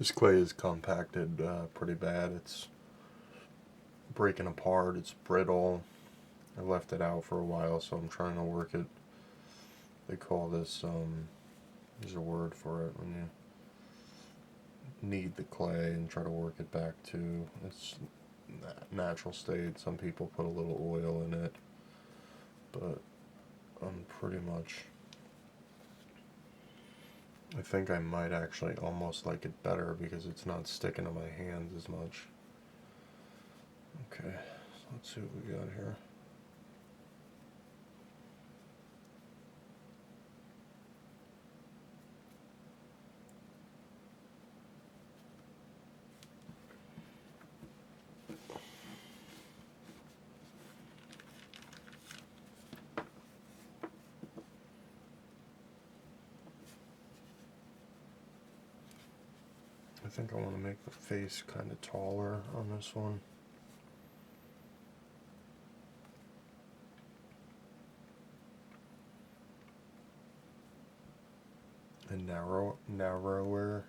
This clay is compacted pretty bad. It's breaking apart. It's brittle. I left it out for a while, so I'm trying to work it. They call this, there's a word for it when you knead the clay and try to work it back to its natural state. Some people put a little oil in it, but I'm pretty much, I think I might actually almost like it better because it's not sticking to my hands as much. Okay, so let's see what we got here. I think I want to make the face kind of taller on this one. And narrower.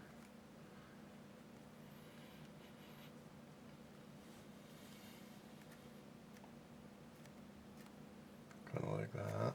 Kind of like that.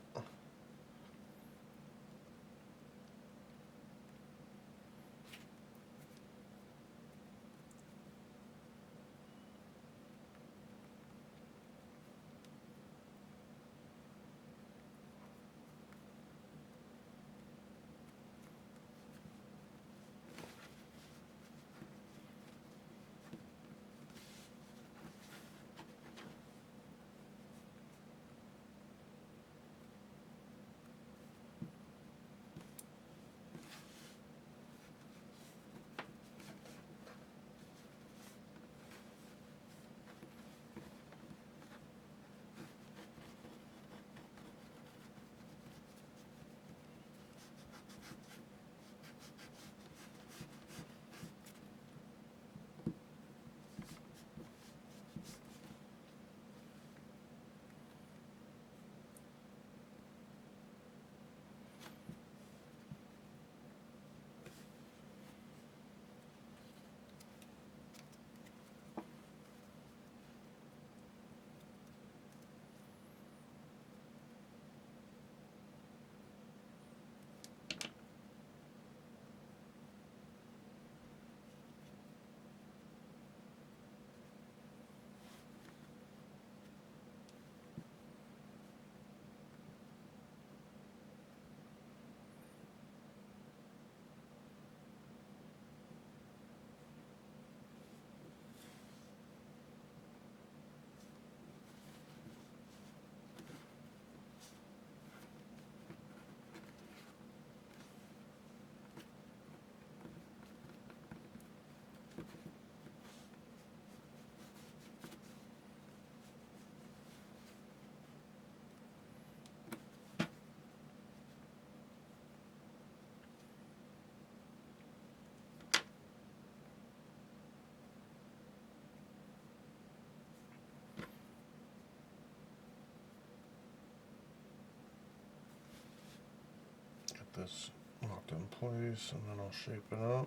This locked in place, and then I'll shape it up.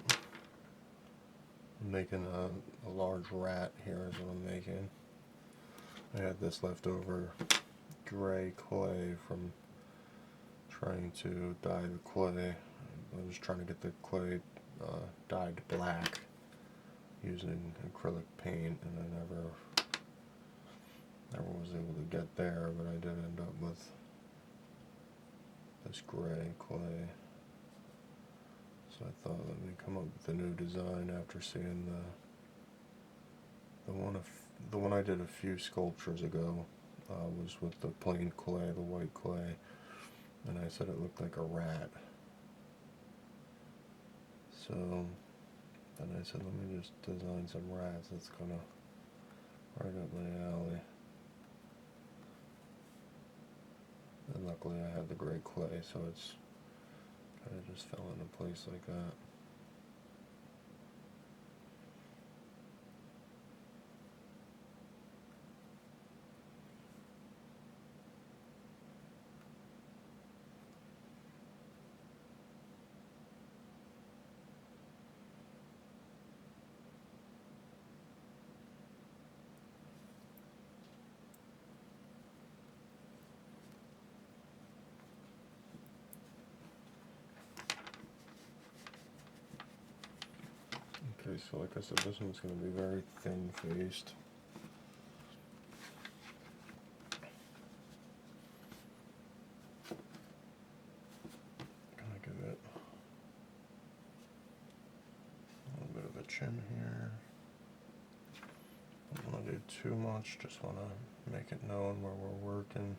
I'm making a large rat here is what I'm making. I had this leftover gray clay from trying to dye the clay. I was trying to get the clay dyed black using acrylic paint, and I never was able to get there, but I did end up with this gray clay. So I thought, let me come up with a new design after seeing the one I did a few sculptures ago was with the plain clay, the white clay, and I said it looked like a rat. So then I said, let me just design some rats. That's kind of right up my alley. And luckily I had the gray clay, so it's kind of just fell into place like that. So like I said, this one's going to be very thin-faced. Gonna give it a little bit of a chin here. Don't want to do too much, just want to make it known where we're working.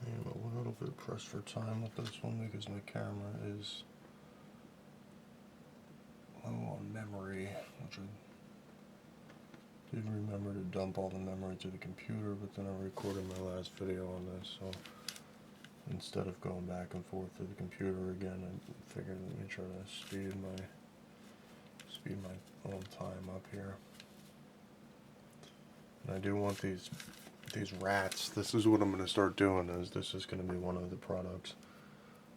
I'm a little bit pressed for time with this one because my camera is low on memory, which I did remember to dump all the memory to the computer, but then I recorded my last video on this, so instead of going back and forth to the computer again, I figured let me try to speed my own time up here. And I do want these rats. This is what I'm going to start doing. This is going to be one of the products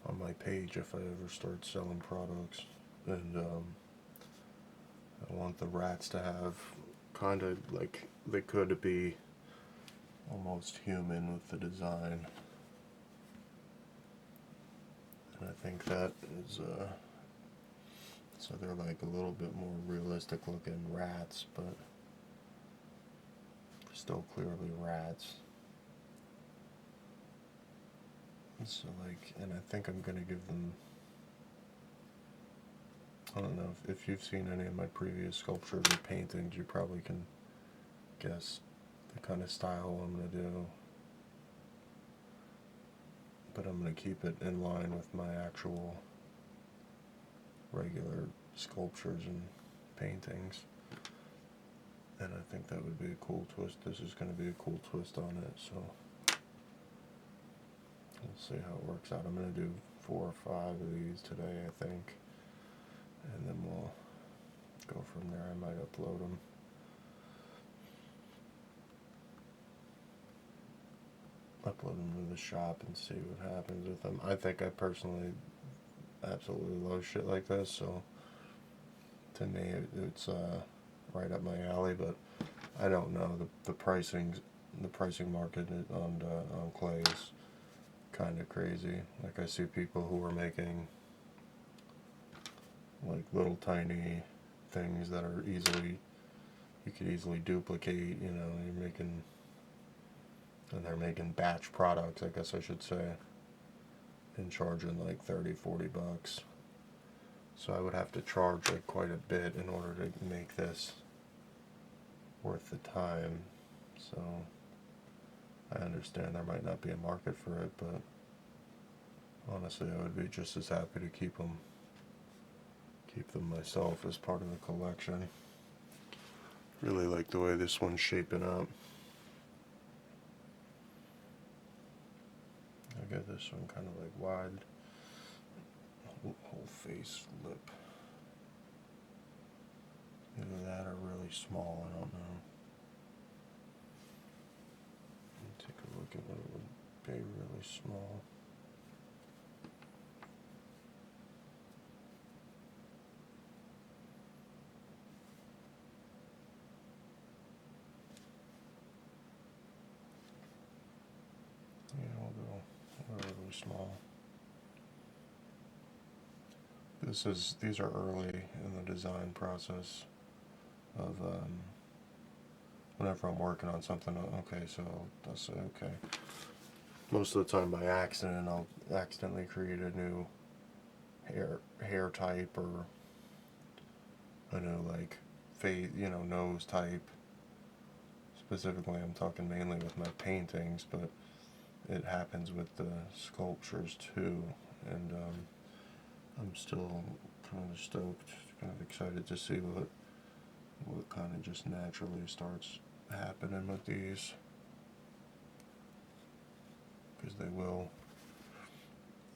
on my page if I ever start selling products. And I want the rats to have kind of like they could be almost human with the design. And I think that is so they're like a little bit more realistic looking rats, but still clearly rats. So like, and I think I'm gonna give them, I don't know, if you've seen any of my previous sculptures or paintings, you probably can guess the kind of style I'm gonna do. But I'm gonna keep it in line with my actual regular sculptures and paintings. And I think that would be a cool twist. This is going to be a cool twist on it, so we'll see how it works out. I'm going to do 4 or 5 of these today, I think, and then we'll go from there. I might upload them. Upload them to the shop and see what happens with them. I think I personally absolutely love shit like this, so to me it's right up my alley, but I don't know, the pricing market on clay is kind of crazy. Like I see people who are making like little tiny things that are you could easily duplicate, you know, and they're making batch products, I guess I should say, and charging like 30-40 bucks. So I would have to charge like quite a bit in order to make this worth the time. So I understand there might not be a market for it, but honestly I would be just as happy to keep them myself as part of the collection. Really like the way this one's shaping up. I got this one kind of like wide, whole face, lip. Either that or really small, I don't know. Take a look at what it would be really small. Yeah, we'll go really small. These are early in the design process of whenever I'm working on something. Okay, so I'll say okay. Most of the time by accident, I'll accidentally create a new hair type, or I know like face, nose type. Specifically, I'm talking mainly with my paintings, but it happens with the sculptures too. And I'm still kind of stoked, kind of excited to see what kind of just naturally starts happening with these, because they will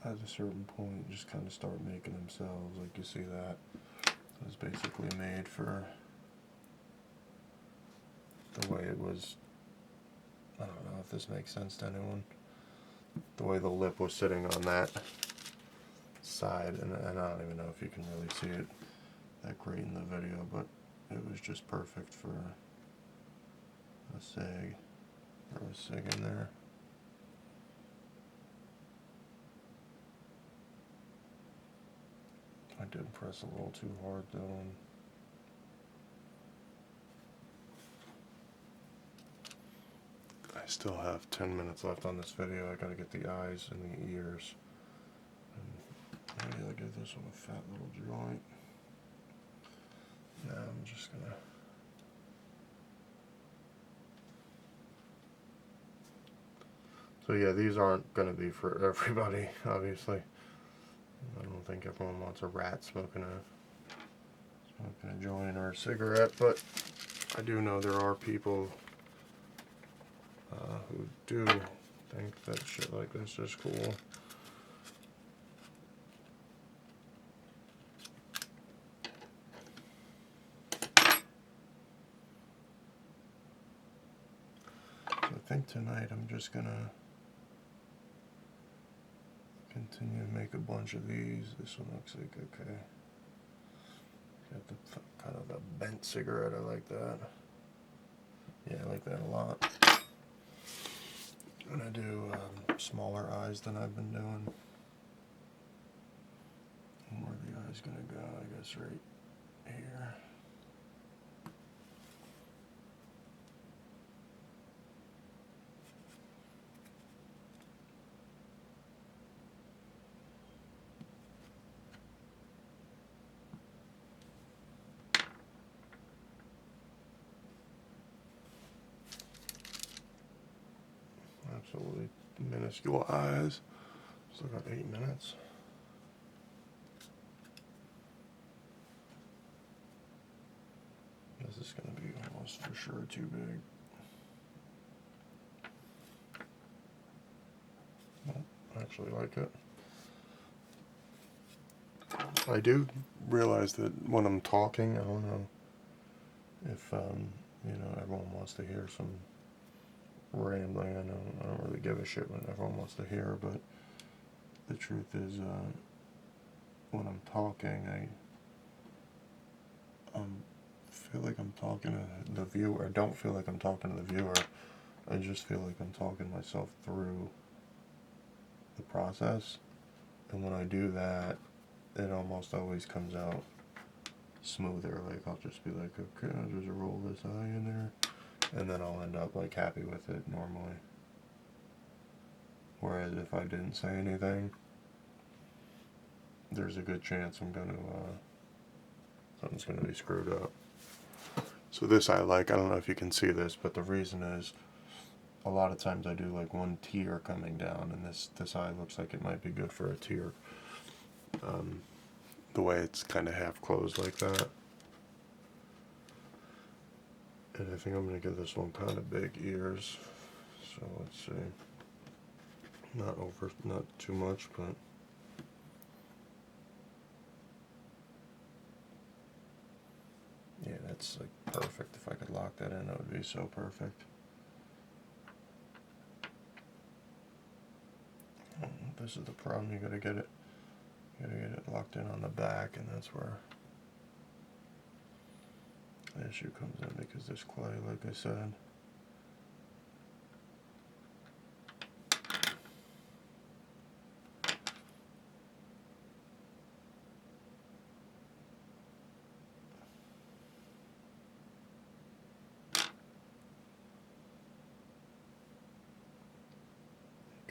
at a certain point just kind of start making themselves. Like you see that it was basically made for the way it was. I don't know if this makes sense to anyone. The way the lip was sitting on that side, and I don't even know if you can really see it that great in the video, but it was just perfect for a sig, or a sig in there. I did press a little too hard though. And I still have 10 minutes left on this video. I gotta get the eyes and the ears. And maybe I'll give this one a fat little joint. Now I'm just gonna so yeah, these aren't gonna be for everybody, obviously. I don't think everyone wants a rat smoking a joint or a cigarette, but I do know there are people who do think that shit like this is cool. So I think tonight I'm just gonna continue to make a bunch of these. This one looks like okay. Got the kind of a bent cigarette. I like that. Yeah, I like that a lot. I'm gonna do smaller eyes than I've been doing. And where the eye's gonna go, I guess right here. Absolutely minuscule eyes. Still got 8 minutes. This is going to be almost for sure too big. Well, I actually like it. I do realize that when I'm talking, I don't know if everyone wants to hear some rambling. I don't really give a shit what everyone wants to hear, but the truth is, when I'm talking, I feel like I'm talking to the viewer. I don't feel like I'm talking to the viewer. I just feel like I'm talking myself through the process, and when I do that, it almost always comes out smoother. Like I'll just be like, okay, I'll just roll this eye in there, and then I'll end up like happy with it normally. Whereas if I didn't say anything, there's a good chance something's gonna be screwed up. So this I like. I don't know if you can see this, but the reason is a lot of times I do like one tear coming down, and this eye looks like it might be good for a tear. The way it's kind of half closed like that. And I think I'm going to give this one kind of big ears. So let's see. Not too much, but yeah, that's like perfect. If I could lock that in, that would be so perfect. This is the problem. You gotta get it locked in on the back, and that's where the issue comes in, because there's clay, like I said.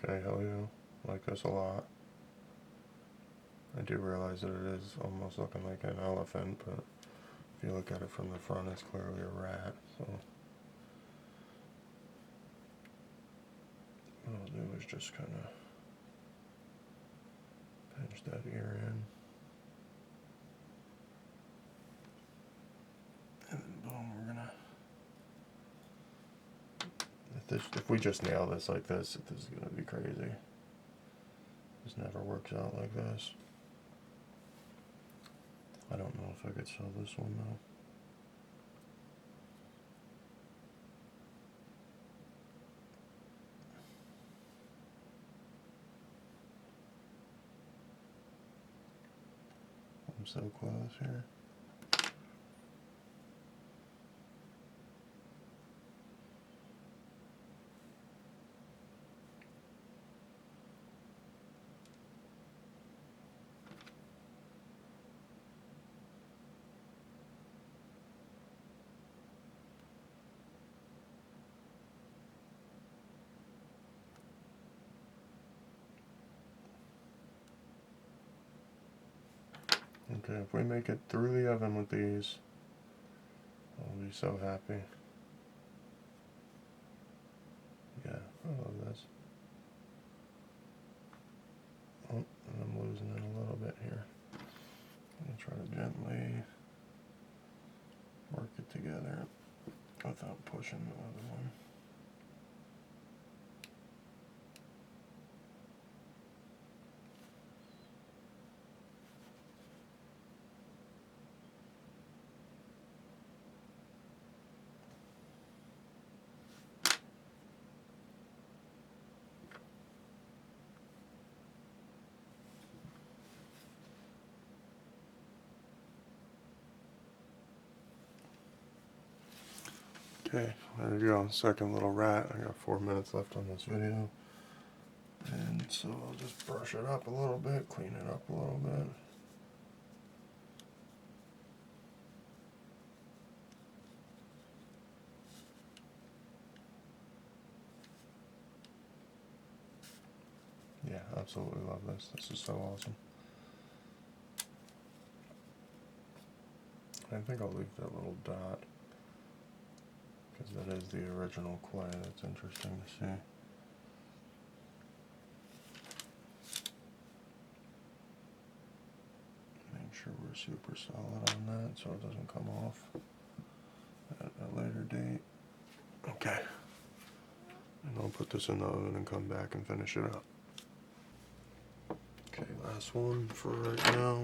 Okay, hell yeah. I like this a lot. I do realize that it is almost looking like an elephant, but if you look at it from the front, it's clearly a rat. So what I'll do is just kind of pinch that ear in. And then boom, we're gonna, if we just nail this like this is gonna be crazy. This never works out like this. I don't know if I could sell this one though. I'm so close here. Okay, if we make it through the oven with these, I'll be so happy. Yeah, I love this. Oh, and I'm losing it a little bit here. I'm going to try to gently work it together without pushing the other one. Okay, there you go, second little rat. I got 4 minutes left on this video. And so I'll just brush it up a little bit, clean it up a little bit. Yeah, absolutely love this. This is so awesome. I think I'll leave that little dot, because that is the original clay. That's interesting to see. Make sure we're super solid on that so it doesn't come off at a later date. Okay. And I'll put this in the oven and come back and finish it up. Okay, last one for right now.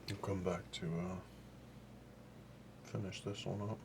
I'll come back to finish this one up.